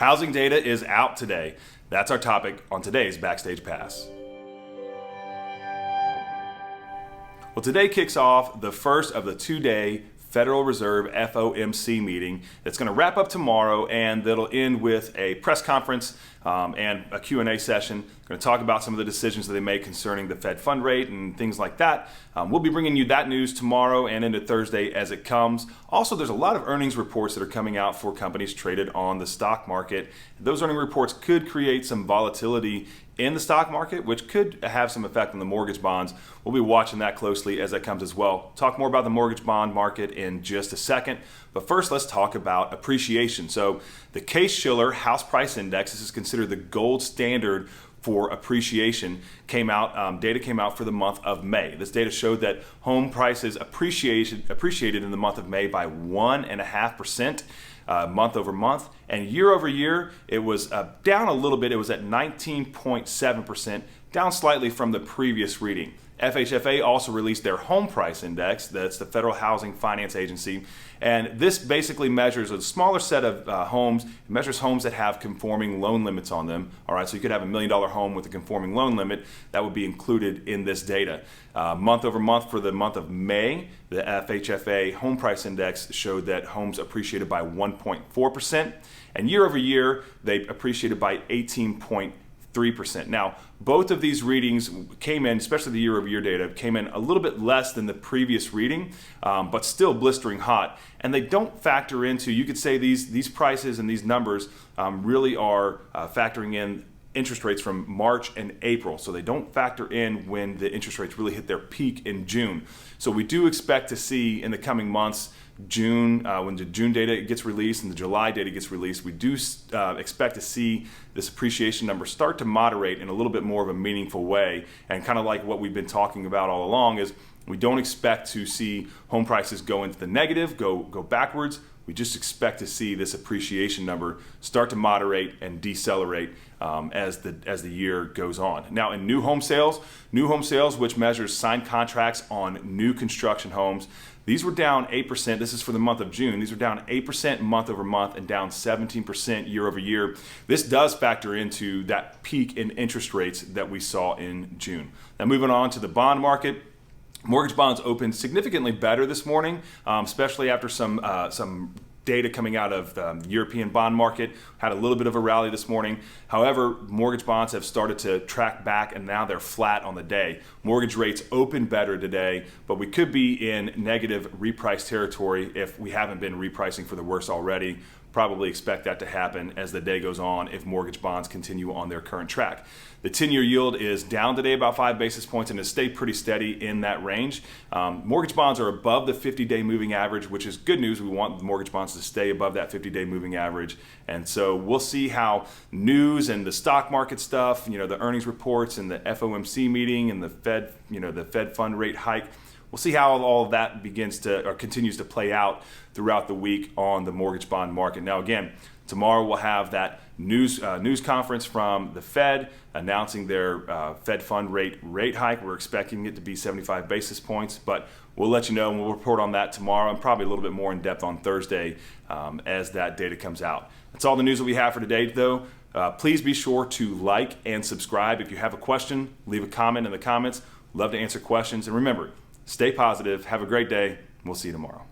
Housing data is out today. That's our topic on today's Backstage Pass. Well, today kicks off the first of the two-day Federal Reserve FOMC meeting. It's going to wrap up tomorrow, and that'll end with a press conference and a Q&A session. We're going to talk about some of the decisions that they made concerning the Fed fund rate and things like that. We'll be bringing you that news tomorrow and into Thursday as it comes. Also, there's a lot of earnings reports that are coming out for companies traded on the stock market. Those earning reports could create some volatility in the stock market, which could have some effect on the mortgage bonds. We'll be watching that closely as that comes as well. Talk more about the mortgage bond market in just a second. But first, let's talk about appreciation. So the Case-Shiller house price index, this is considered the gold standard for appreciation, data came out for the month of May. This data showed that home prices appreciated in the month of May by 1.5%. Month over month, and year over year it was down a little bit. It was at 19.7%, down slightly from the previous reading. FHFA also released their home price index. That's the Federal Housing Finance Agency, and this basically measures a smaller set of homes. It measures homes that have conforming loan limits on them. All right, so you could have $1 million home with a conforming loan limit. That would be included in this data. Month over month for the month of May, the FHFA home price index showed that homes appreciated by 1.4%, and year over year they appreciated by 18.3%. Now, both of these readings came in, especially the year-over-year data, came in a little bit less than the previous reading, but still blistering hot. And they don't factor into, you could say these prices and these numbers really are factoring in interest rates from March and April. So they don't factor in when the interest rates really hit their peak in June. So we do expect to see in the coming months, when the June data gets released and the July data gets released, we do expect to see this appreciation number start to moderate in a little bit more of a meaningful way. And kind of like what we've been talking about all along is we don't expect to see home prices go into the negative, go backwards. We just expect to see this appreciation number start to moderate and decelerate as the year goes on. Now, in new home sales, which measures signed contracts on new construction homes, these were down 8%. This is for the month of June. These were down 8% month over month and down 17% year over year. This does factor into that peak in interest rates that we saw in June. Now, moving on to the bond market. Mortgage bonds opened significantly better this morning, especially after some data coming out of the European bond market. Had a little bit of a rally this morning. However, mortgage bonds have started to track back, and now they're flat on the day. Mortgage rates opened better today, but we could be in negative reprice territory if we haven't been repricing for the worst already. Probably expect that to happen as the day goes on if mortgage bonds continue on their current track. The 10-year yield is down today about 5 basis points and has stayed pretty steady in that range. Mortgage bonds are above the 50-day moving average, which is good news. We want mortgage bonds to stay above that 50-day moving average. And so we'll see how news and the stock market stuff, the earnings reports and the FOMC meeting and the Fed fund rate hike, we'll see how all of that continues to play out throughout the week on the mortgage bond market. Now, again, tomorrow we'll have that news conference from the Fed announcing their Fed fund rate hike. We're expecting it to be 75 basis points, but we'll let you know and we'll report on that tomorrow and probably a little bit more in depth on Thursday as that data comes out. That's all the news that we have for today, though. Please be sure to like and subscribe. If you have a question, leave a comment in the comments. Love to answer questions. And remember, stay positive. Have a great day. We'll see you tomorrow.